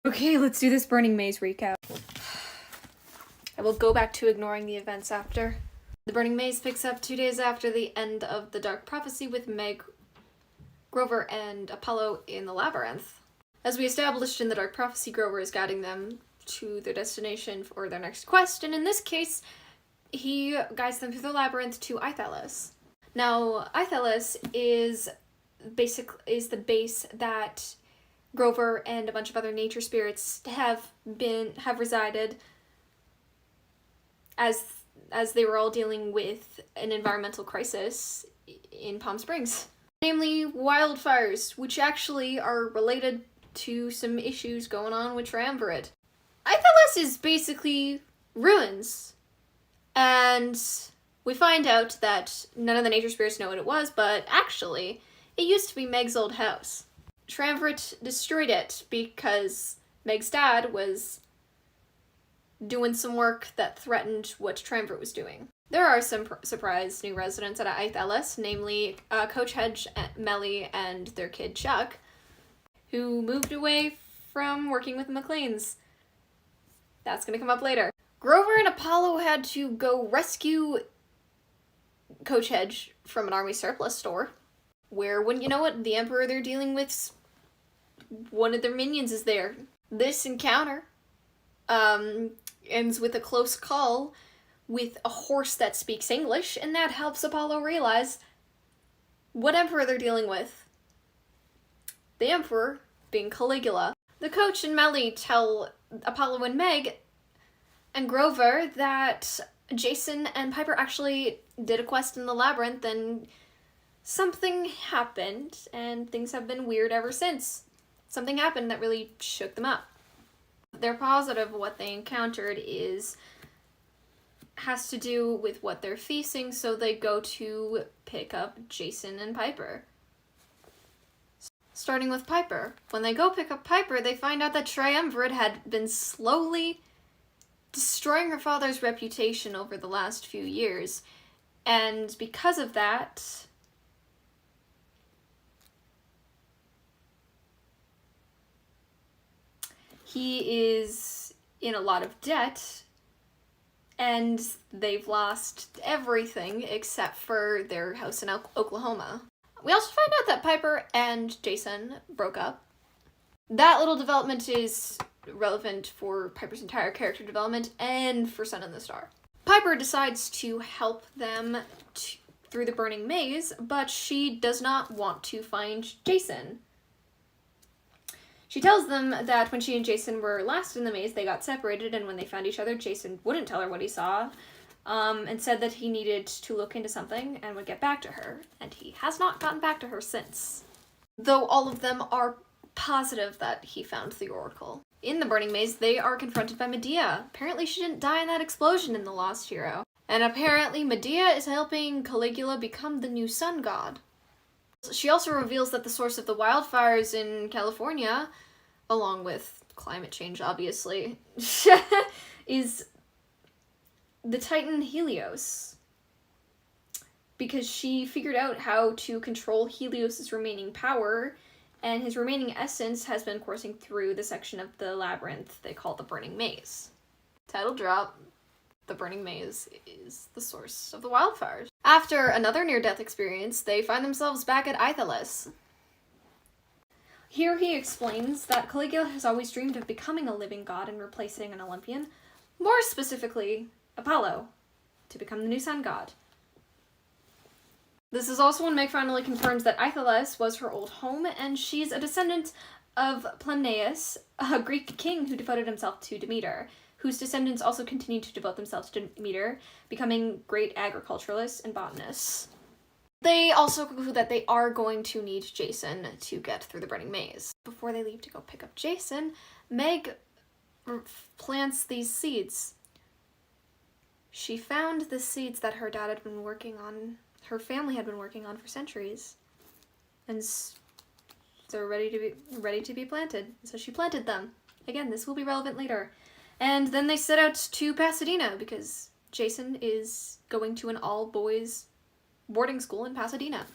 Okay, let's do this Burning Maze recap. I will go back to ignoring the events after. The Burning Maze picks up 2 days after the end of the Dark Prophecy with Meg, Grover, and Apollo in the labyrinth. As we established in the Dark Prophecy, Grover is guiding them to their destination for their next quest, and in this case, he guides them through the labyrinth to Ithelis. Now, Ithelis is the base that Grover and a bunch of other nature spirits have resided as they were all dealing with an environmental crisis in Palm Springs. Namely, wildfires, which actually are related to some issues going on with Triumvirate. Ithelis is basically ruins. And we find out that none of the nature spirits know what it was, but actually, it used to be Meg's old house. Triumvirate destroyed it because Meg's dad was doing some work that threatened what Triumvirate was doing. There are some surprise new residents at Ithelis, namely Coach Hedge, Melly, and their kid Chuck, who moved away from working with the McLeans. That's gonna come up later. Grover and Apollo had to go rescue Coach Hedge from an army surplus store, where, wouldn't you know it, the Emperor they're dealing with, one of their minions is there. This encounter ends with a close call with a horse that speaks English, and that helps Apollo realize what Emperor they're dealing with. The Emperor being Caligula. The Coach and Melly tell Apollo and Meg and Grover that Jason and Piper actually did a quest in the labyrinth, and something happened, and things have been weird ever since. Something happened that really shook them up. They're positive what they encountered has to do with what they're facing, so they go to pick up Jason and Piper. Starting with Piper. When they go pick up Piper, they find out that Triumvirate had been slowly destroying her father's reputation over the last few years, and because of that, he is in a lot of debt, and they've lost everything except for their house in Oklahoma. We also find out that Piper and Jason broke up. That little development is relevant for Piper's entire character development and for Sun and the Star. Piper decides to help them through the Burning Maze, but she does not want to find Jason. She tells them that when she and Jason were last in the maze, they got separated, and when they found each other, Jason wouldn't tell her what he saw, and said that he needed to look into something and would get back to her, and he has not gotten back to her since. Though all of them are positive that he found the Oracle. In the Burning Maze, they are confronted by Medea. Apparently she didn't die in that explosion in The Lost Hero. And apparently Medea is helping Caligula become the new sun god. She also reveals that the source of the wildfires in California, along with climate change obviously, is the Titan Helios. Because she figured out how to control Helios' remaining power, and his remaining essence has been coursing through the section of the labyrinth they call the Burning Maze. Title drop. The Burning Maze is the source of the wildfires. After another near-death experience, they find themselves back at Ithelis. Here he explains that Caligula has always dreamed of becoming a living god and replacing an Olympian, more specifically, Apollo, to become the new sun god. This is also when Meg finally confirms that Ithelis was her old home, and she's a descendant of Plemneus, a Greek king who devoted himself to Demeter, whose descendants also continued to devote themselves to Demeter, becoming great agriculturalists and botanists. They also conclude that they are going to need Jason to get through the Burning Maze. Before they leave to go pick up Jason, Meg plants these seeds. She found the seeds that her dad had been working on, her family had been working on for centuries, and they're ready to be planted. So she planted them. Again, this will be relevant later. And then they set out to Pasadena because Jason is going to an all-boys boarding school in Pasadena.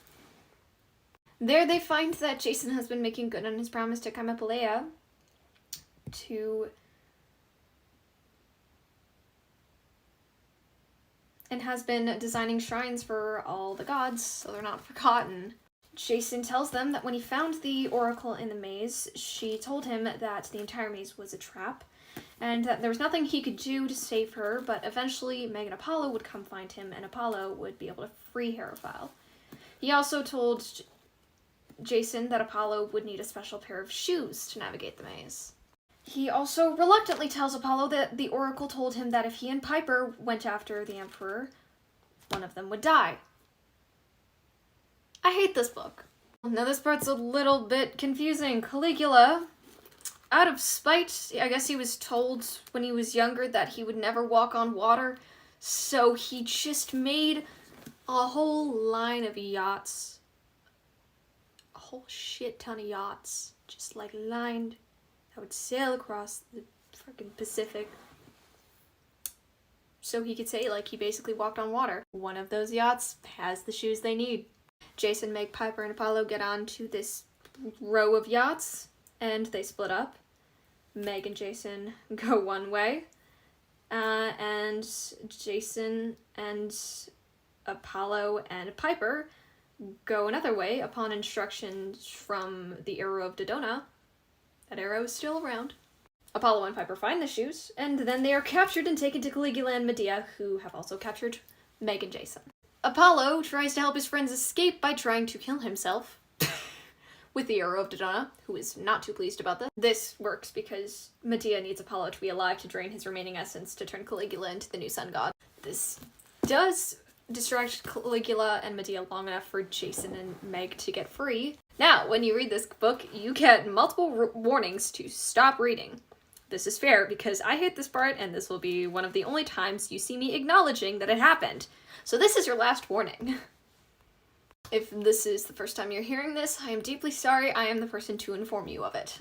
There they find that Jason has been making good on his promise to Kamapalea, to... and has been designing shrines for all the gods, so they're not forgotten. Jason tells them that when he found the oracle in the maze, she told him that the entire maze was a trap, and that there was nothing he could do to save her, but eventually Meg and Apollo would come find him, and Apollo would be able to free Herophile. He also told Jason that Apollo would need a special pair of shoes to navigate the maze. He also reluctantly tells Apollo that the oracle told him that if he and Piper went after the Emperor, one of them would die. I hate this book. Now this part's a little bit confusing. Caligula, out of spite, I guess he was told when he was younger that he would never walk on water, so he just made a whole line of yachts. A whole shit ton of yachts. Just like lined. That would sail across the freaking Pacific. So he could say, like, he basically walked on water. One of those yachts has the shoes they need. Jason, Meg, Piper, and Apollo get on to this row of yachts, and they split up. Meg and Jason go one way, and Jason and Apollo and Piper go another way upon instructions from the Arrow of Dodona. That arrow is still around. Apollo and Piper find the shoes, and then they are captured and taken to Caligula and Medea, who have also captured Meg and Jason. Apollo tries to help his friends escape by trying to kill himself with the Arrow of Dodona, who is not too pleased about this. This works because Medea needs Apollo to be alive to drain his remaining essence to turn Caligula into the new sun god. This does distract Caligula and Medea long enough for Jason and Meg to get free. Now, when you read this book, you get multiple warnings to stop reading. This is fair because I hate this part, and this will be one of the only times you see me acknowledging that it happened. So this is your last warning. If this is the first time you're hearing this, I am deeply sorry. I am the person to inform you of it.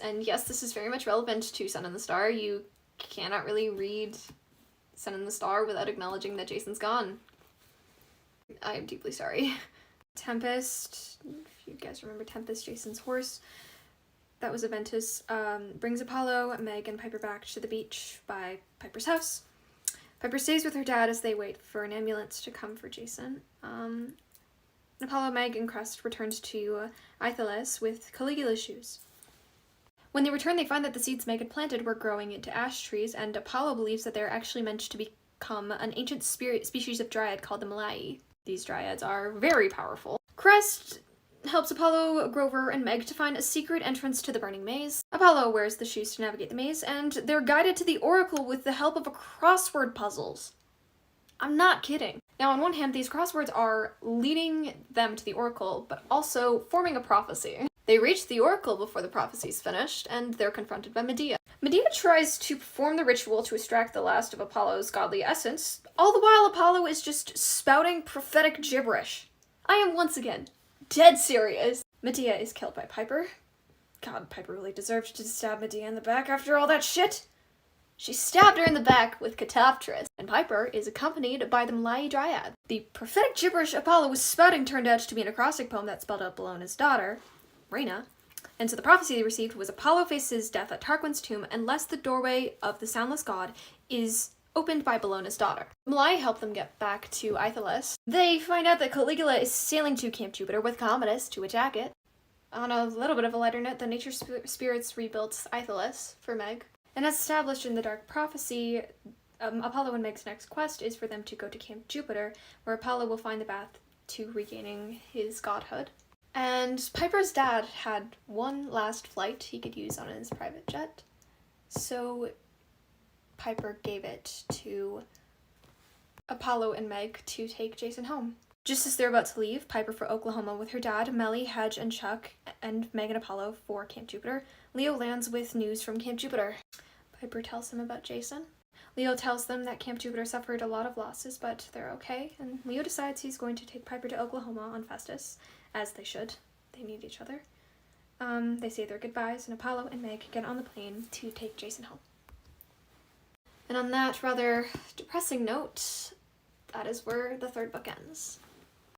And yes, this is very much relevant to Sun and the Star. You cannot really read Sun and the Star without acknowledging that Jason's gone. I am deeply sorry. Tempest, if you guys remember Tempest, Jason's horse, that was Aventus, brings Apollo, Meg, and Piper back to the beach by Piper's house. Piper stays with her dad as they wait for an ambulance to come for Jason. Apollo, Meg, and Crest returns to Aetheles with Caligula's shoes. When they return, they find that the seeds Meg had planted were growing into ash trees, and Apollo believes that they're actually meant to become an ancient species of dryad called the Malai. These dryads are very powerful. Crest helps Apollo, Grover, and Meg to find a secret entrance to the burning maze. Apollo wears the shoes to navigate the maze, and they're guided to the oracle with the help of a crossword puzzles. I'm not kidding. Now, on one hand, these crosswords are leading them to the oracle, but also forming a prophecy. They reach the oracle before the prophecy's finished, and they're confronted by Medea. Medea tries to perform the ritual to extract the last of Apollo's godly essence, all the while Apollo is just spouting prophetic gibberish. I am once again dead serious. Medea is killed by Piper. God, Piper really deserved to stab Medea in the back after all that shit. She stabbed her in the back with Catoptris, and Piper is accompanied by the Malai Dryad. The prophetic gibberish Apollo was spouting turned out to be an acrostic poem that spelled out Bellona's daughter, Rhaena, and so the prophecy they received was Apollo faces death at Tarquin's tomb unless the doorway of the soundless god is opened by Bellona's daughter. Malai help them get back to Aetheles. They find out that Caligula is sailing to Camp Jupiter with Commodus to attack it. On a little bit of a lighter note, the nature spirits rebuilt Aetheles for Meg. And as established in the Dark Prophecy, Apollo and Meg's next quest is for them to go to Camp Jupiter, where Apollo will find the path to regaining his godhood. And Piper's dad had one last flight he could use on his private jet, so Piper gave it to Apollo and Meg to take Jason home. Just as they're about to leave, Piper for Oklahoma with her dad, Melly, Hedge, and Chuck, and Meg and Apollo for Camp Jupiter, Leo lands with news from Camp Jupiter. Piper tells him about Jason. Leo tells them that Camp Jupiter suffered a lot of losses, but they're okay, and Leo decides he's going to take Piper to Oklahoma on Festus, as they should. They need each other. They say their goodbyes, and Apollo and Meg get on the plane to take Jason home. And on that rather depressing note, that is where the third book ends.